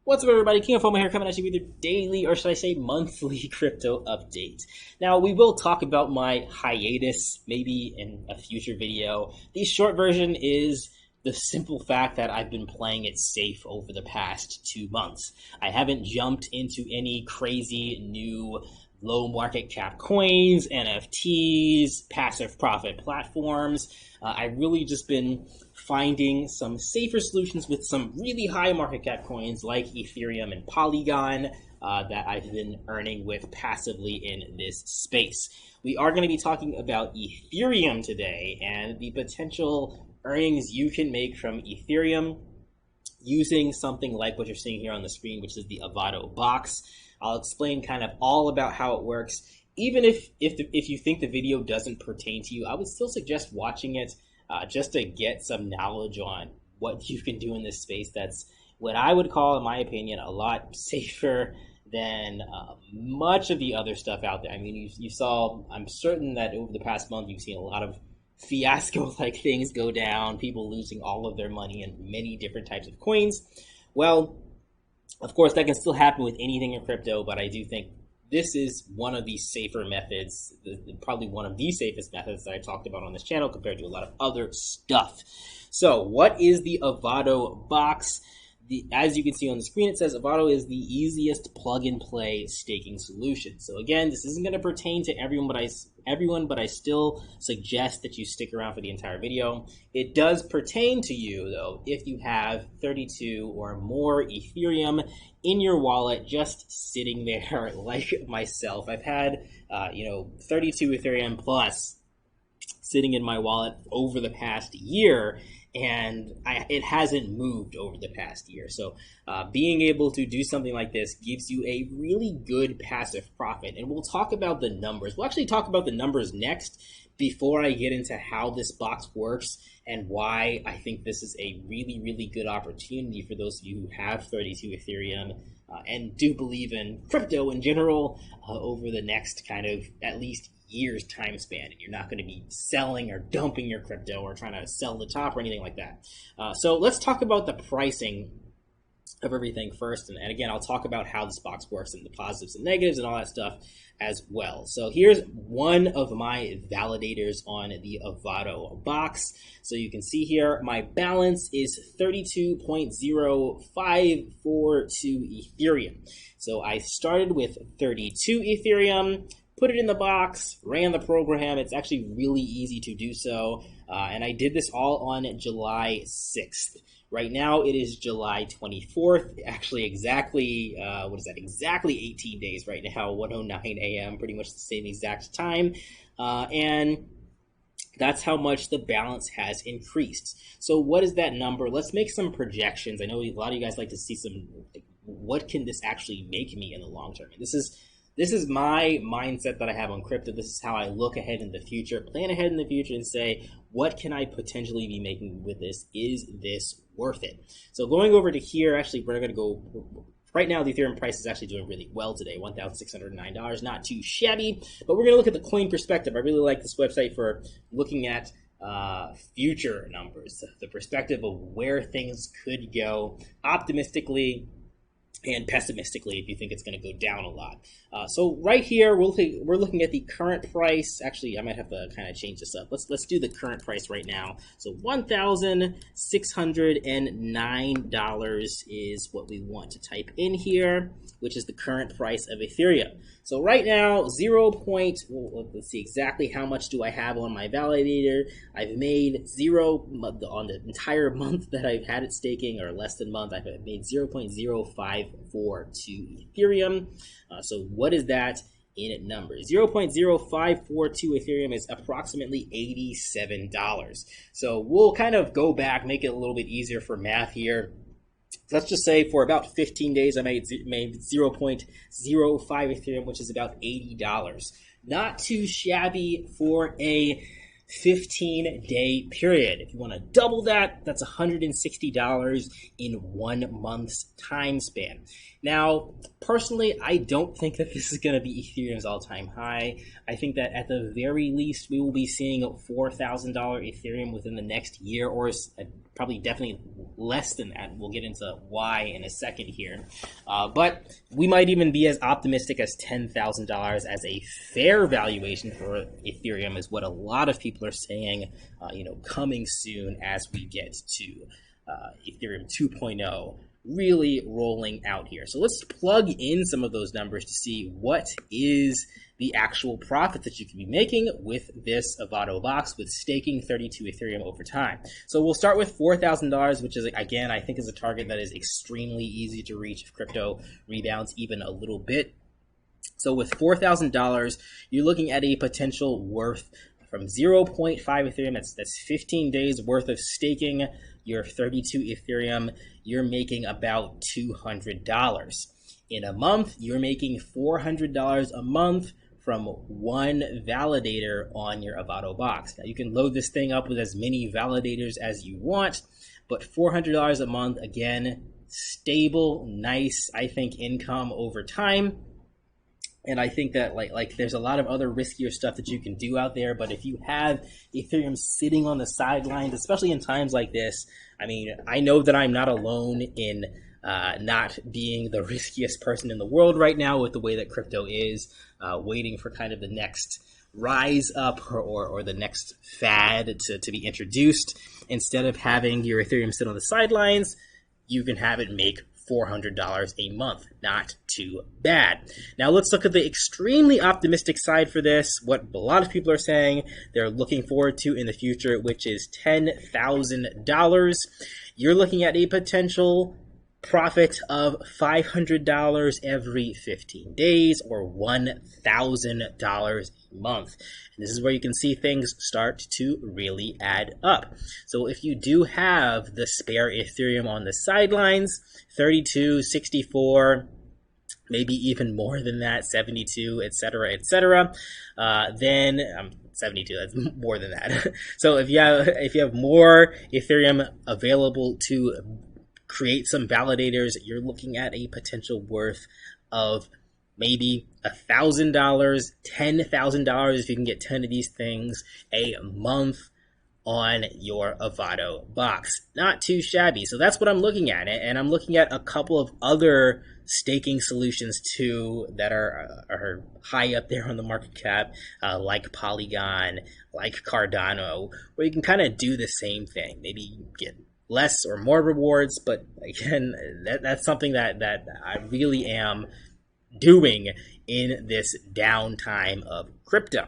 What's up, everybody? King of Fomo here, coming at you with your daily, or should I say monthly, crypto update. Now, we will talk about my hiatus, maybe in a future video. The short version is the simple fact that I've been playing it safe over the past 2 months. I haven't jumped into any crazy new low market cap coins, NFTs, passive profit platforms. I've really just been finding some safer solutions with some really high market cap coins like Ethereum and Polygon that I've been earning with passively in this space. We are going to be talking about Ethereum today and the potential earnings you can make from Ethereum using something like what you're seeing here on the screen, which is the Avado box. I'll explain kind of all about how it works. Even if you think the video doesn't pertain to you, I would still suggest watching it just to get some knowledge on what you can do in this space. That's what I would call, in my opinion, a lot safer than much of the other stuff out there. I mean, you saw, I'm certain that over the past month, you've seen a lot of fiasco-like things go down, people losing all of their money in many different types of coins. Well, of course, that can still happen with anything in crypto, but I do think this is one of the safer methods, probably one of the safest methods that I talked about on this channel compared to a lot of other stuff. So what is the Avado box? As you can see on the screen, it says Avado is the easiest plug-and-play staking solution. So again, this isn't going to pertain to everyone, but I still suggest that you stick around for the entire video. It does pertain to you, though, if you have 32 or more Ethereum in your wallet just sitting there like myself. I've had 32 Ethereum plus sitting in my wallet over the past year, and it hasn't moved over the past year. So being able to do something like this gives you a really good passive profit. And we'll talk about the numbers. We'll actually talk about the numbers next before I get into how this box works and why I think this is a really, really good opportunity for those of you who have 32 Ethereum and do believe in crypto in general over the next kind of at least years time span, and you're not going to be selling or dumping your crypto or trying to sell the top or anything like that. So let's talk about the pricing of everything first, and again, I'll talk about how this box works and the positives and negatives and all that stuff as well. So here's one of my validators on the Avado box. So you can see here my balance is 32.0542 Ethereum. So I started with 32 Ethereum, put it in the box, ran the program. It's actually really easy to do so. And I did this all on July 6th. Right now it is July 24th, actually exactly, exactly 18 days right now, 1:09 a.m., pretty much the same exact time. And that's how much the balance has increased. So what is that number? Let's make some projections. I know a lot of you guys like to see what can this actually make me in the long term? And this is my mindset that I have on crypto. This is how I look ahead in the future, plan ahead in the future, and say, what can I potentially be making with this? Is this worth it? So going over to here, actually, we're going to go, right now the Ethereum price is actually doing really well today, $1,609, not too shabby, but we're going to look at the coin perspective. I really like this website for looking at future numbers, the perspective of where things could go optimistically and pessimistically if you think it's going to go down a lot. So right here, we're looking at the current price. Actually, I might have to kind of change this up. Let's do the current price right now. So $1,609 is what we want to type in here, which is the current price of Ethereum. So right now, let's see exactly how much do I have on my validator. I've made zero on the entire month that I've had it staking, or less than a month. I've made 0.054 to Ethereum. So what is that in numbers? 0.0542 Ethereum is approximately $87. So we'll kind of go back, make it a little bit easier for math here. Let's just say for about 15 days, I made 0.05 Ethereum, which is about $80. Not too shabby for a 15-day period. If you want to double that, that's $160 in 1 month's time span. Now, personally, I don't think that this is going to be Ethereum's all-time high. I think that at the very least, we will be seeing $4,000 Ethereum within the next year, or probably definitely less than that. We'll get into why in a second here. But we might even be as optimistic as $10,000 as a fair valuation for Ethereum is what a lot of people are saying, coming soon as we get to Ethereum 2.0 really rolling out here. So let's plug in some of those numbers to see what is the actual profit that you can be making with this Avado box with staking 32 Ethereum over time. So we'll start with $4,000, which is, again, I think is a target that is extremely easy to reach if crypto rebounds even a little bit. So with $4,000, you're looking at a potential worth from 0.5 Ethereum, that's 15 days worth of staking your 32 Ethereum, you're making about $200. In a month, you're making $400 a month from one validator on your Avado box. Now you can load this thing up with as many validators as you want, but $400 a month, again, stable, nice, I think, income over time. And I think that like there's a lot of other riskier stuff that you can do out there. But if you have Ethereum sitting on the sidelines, especially in times like this, I mean, I know that I'm not alone in not being the riskiest person in the world right now with the way that crypto is, waiting for kind of the next rise up or the next fad to be introduced. Instead of having your Ethereum sit on the sidelines, you can have it make $400 a month. Not too bad. Now let's look at the extremely optimistic side for this, what a lot of people are saying they're looking forward to in the future, which is $10,000. You're looking at a potential profit of $500 every 15 days or $1,000 a month. And this is where you can see things start to really add up. So if you do have the spare Ethereum on the sidelines, 32, 64, maybe even more than that, 72, etc., then 72, that's more than that. So if you have more Ethereum available to create some validators, you're looking at a potential worth of maybe $1,000, $10,000 if you can get 10 of these things a month on your Avado box. Not too shabby. So that's what I'm looking at. And I'm looking at a couple of other staking solutions too that are high up there on the market cap, like Polygon, like Cardano, where you can kind of do the same thing. Maybe get less or more rewards, but again, that's something that I really am doing in this downtime of crypto.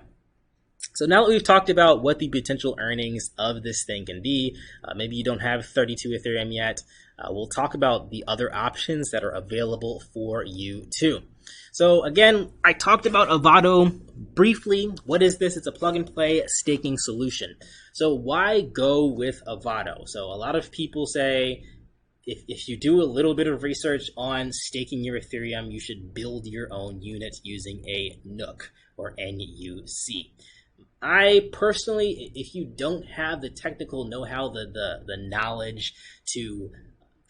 So now that we've talked about what the potential earnings of this thing can be, maybe you don't have 32 Ethereum yet, we'll talk about the other options that are available for you too. So again, I talked about Avado briefly. What is this? It's a plug and play staking solution. So why go with Avado? So a lot of people say, if you do a little bit of research on staking your Ethereum, you should build your own unit using a NUC or NUC. I personally, if you don't have the technical know-how, the knowledge to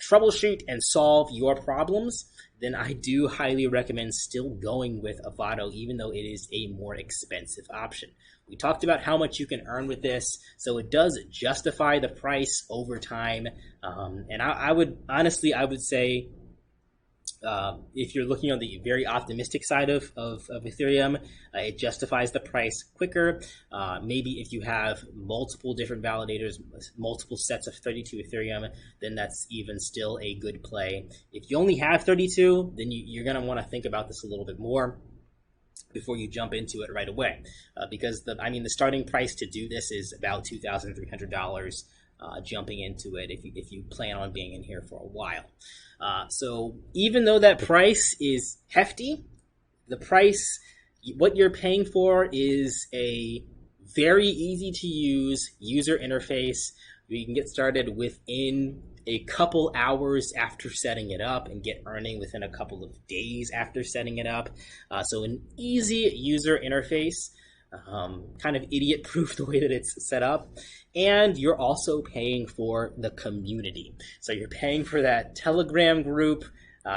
troubleshoot and solve your problems, then I do highly recommend still going with Avado, even though it is a more expensive option. We talked about how much you can earn with this, so it does justify the price over time. And I would say, if you're looking on the very optimistic side of Ethereum, it justifies the price quicker. Maybe if you have multiple different validators, multiple sets of 32 Ethereum, then that's even still a good play. If you only have 32, then you're going to want to think about this a little bit more before you jump into it right away, because the starting price to do this is about $2,300. Jumping into it if you plan on being in here for a while. So even though that price is hefty, the price, what you're paying for is a very easy to use user interface. You can get started within a couple hours after setting it up and get earning within a couple of days after setting it up. So an easy user interface, kind of idiot proof the way that it's set up. And you're also paying for the community. So you're paying for that Telegram group,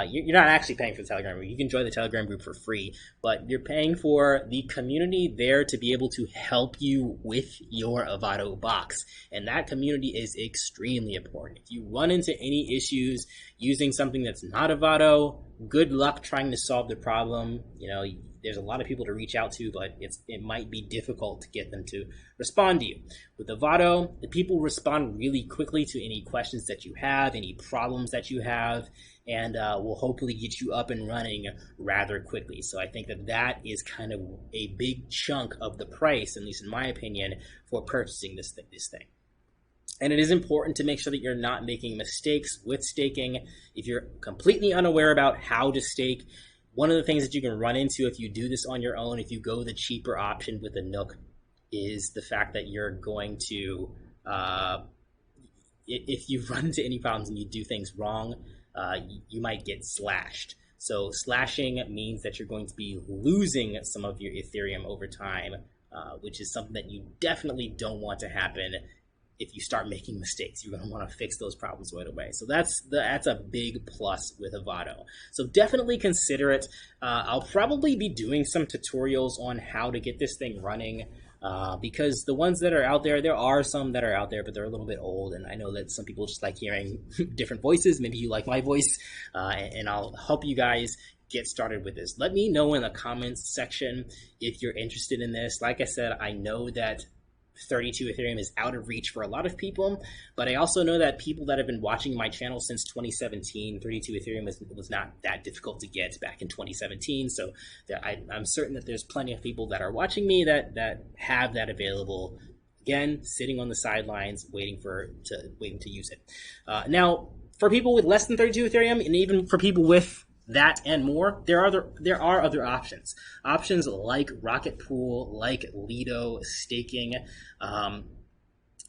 You're not actually paying for the Telegram group. You can join the Telegram group for free, but you're paying for the community there to be able to help you with your Avado box. And that community is extremely important. If you run into any issues using something that's not Avado, good luck trying to solve the problem. There's a lot of people to reach out to, but it might be difficult to get them to respond to you. With Avado, the people respond really quickly to any questions that you have, any problems that you have, and will hopefully get you up and running rather quickly. So I think that is kind of a big chunk of the price, at least in my opinion, for purchasing this thing. And it is important to make sure that you're not making mistakes with staking. If you're completely unaware about how to stake, one of the things that you can run into if you do this on your own, if you go the cheaper option with a Nook, is the fact that you're going to, if you run into any problems and you do things wrong, you might get slashed. So slashing means that you're going to be losing some of your Ethereum over time, which is something that you definitely don't want to happen. If you start making mistakes, you're going to want to fix those problems right away. So that's a big plus with Avado. So definitely consider it. I'll probably be doing some tutorials on how to get this thing running, because the ones that are out there are some that are out there, but they're a little bit old. And I know that some people just like hearing different voices. Maybe you like my voice, and I'll help you guys get started with this. Let me know in the comments section if you're interested in this. Like I said, I know that 32 Ethereum is out of reach for a lot of people, but I also know that people that have been watching my channel since 2017, 32 Ethereum was not that difficult to get back in 2017. So I'm certain that there's plenty of people that are watching me that have that available. Again, sitting on the sidelines, waiting to use it. Now, for people with less than 32 Ethereum, and even for people with that and more, there are other options. Options like Rocket Pool, like Lido staking.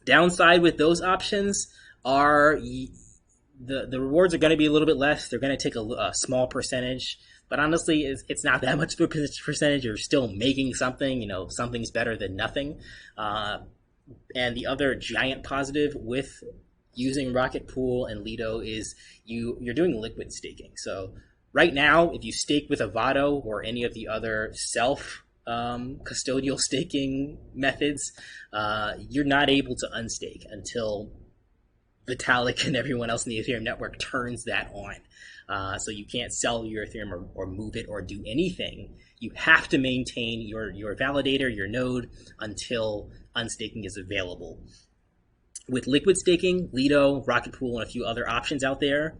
Downside with those options are the rewards are going to be a little bit less. They're going to take a small percentage, but honestly, it's not that much of a percentage. You're still making something. Something's better than nothing. And the other giant positive with using Rocket Pool and Lido is you're doing liquid staking. So right now, if you stake with Avado or any of the other custodial staking methods, you're not able to unstake until Vitalik and everyone else in the Ethereum network turns that on. So you can't sell your Ethereum or move it or do anything. You have to maintain your validator, your node, until unstaking is available. With liquid staking, Lido, Rocket Pool, and a few other options out there,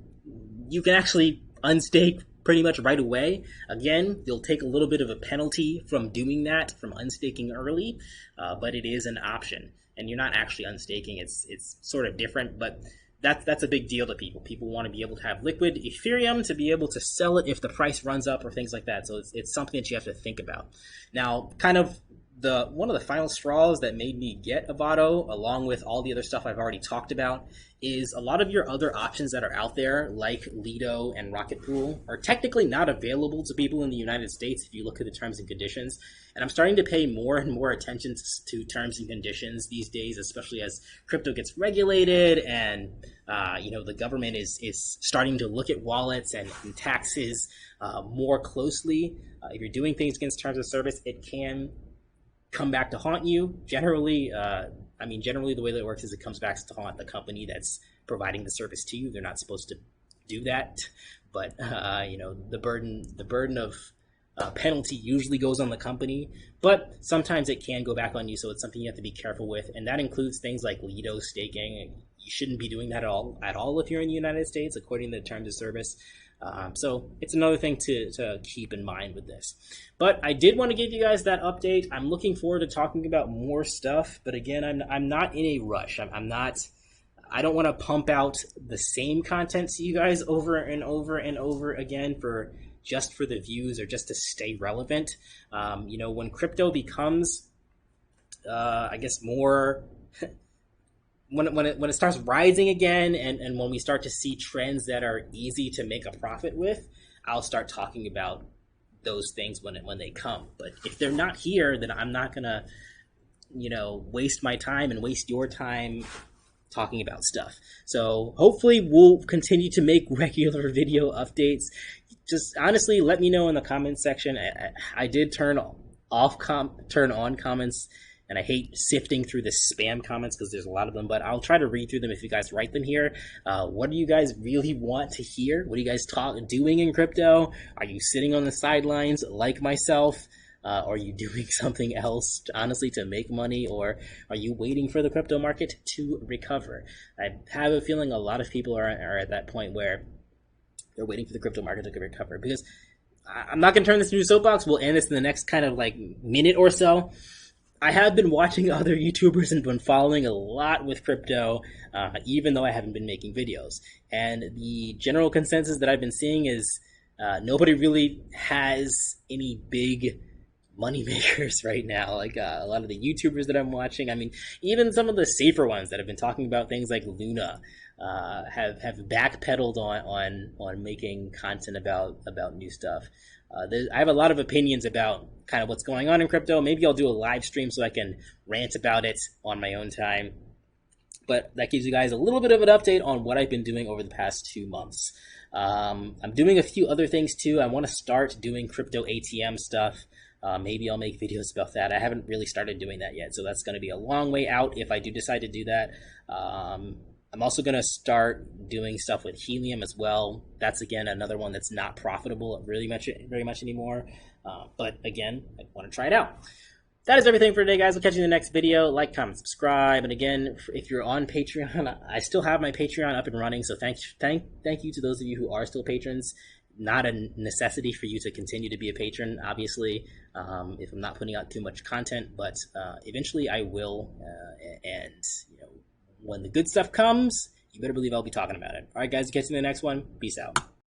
you can actually unstake pretty much right away. Again, you'll take a little bit of a penalty from doing that, from unstaking early, but it is an option. And you're not actually unstaking. It's sort of different, but that's a big deal to people. People want to be able to have liquid Ethereum to be able to sell it if the price runs up or things like that. So it's something that you have to think about. Now, kind of one of the final straws that made me get Avado, along with all the other stuff I've already talked about, is a lot of your other options that are out there, like Lido and Rocket Pool, are technically not available to people in the United States if you look at the terms and conditions. And I'm starting to pay more and more attention to terms and conditions these days, especially as crypto gets regulated and the government is starting to look at wallets and taxes more closely. If you're doing things against terms of service, it can come back to haunt you. Generally, the way that it works is it comes back to haunt the company that's providing the service to you. They're not supposed to do that, but the burden of penalty usually goes on the company, but sometimes it can go back on you. So it's something you have to be careful with, and that includes things like Lido staking. You shouldn't be doing that at all if you're in the United States, according to the terms of service. So it's another thing to keep in mind with this. But I did want to give you guys that update. I'm looking forward to talking about more stuff, but again, I'm not in a rush. I don't want to pump out the same content to you guys over and over and over again just for the views or just to stay relevant. When crypto becomes, more when it starts rising again, and when we start to see trends that are easy to make a profit with, I'll start talking about those things when they come. But if they're not here, then I'm not gonna waste my time and waste your time talking about stuff. So hopefully we'll continue to make regular video updates. Just honestly, let me know in the comments section. I did turn on comments, and I hate sifting through the spam comments because there's a lot of them, but I'll try to read through them if you guys write them here. What do you guys really want to hear? What are you guys doing in crypto? Are you sitting on the sidelines like myself? Are you doing something else, honestly, to make money, or are you waiting for the crypto market to recover? I have a feeling a lot of people are at that point where they're waiting for the crypto market to recover, because I'm not going to turn this into a soapbox. We'll end this in the next kind of like minute or so. I have been watching other YouTubers and been following a lot with crypto, even though I haven't been making videos. And the general consensus that I've been seeing is nobody really has any big money makers right now. Like a lot of the YouTubers that I'm watching, I mean, even some of the safer ones that have been talking about things like Luna have backpedaled on making content about new stuff. I have a lot of opinions about kind of what's going on in crypto. Maybe I'll do a live stream so I can rant about it on my own time. But that gives you guys a little bit of an update on what I've been doing over the past 2 months. I'm doing a few other things too. I want to start doing crypto ATM stuff. Maybe I'll make videos about that. I haven't really started doing that yet, so that's going to be a long way out if I do decide to do that. I'm also going to start doing stuff with Helium as well. That's, again, another one that's not profitable very much anymore. But, again, I want to try it out. That is everything for today, guys. We'll catch you in the next video. Like, comment, subscribe. And, again, if you're on Patreon, I still have my Patreon up and running. So thank you to those of you who are still patrons. Not a necessity for you to continue to be a patron, obviously, if I'm not putting out too much content. But eventually I will. And, you know, when the good stuff comes, you better believe I'll be talking about it. All right, guys, catch you in the next one. Peace out.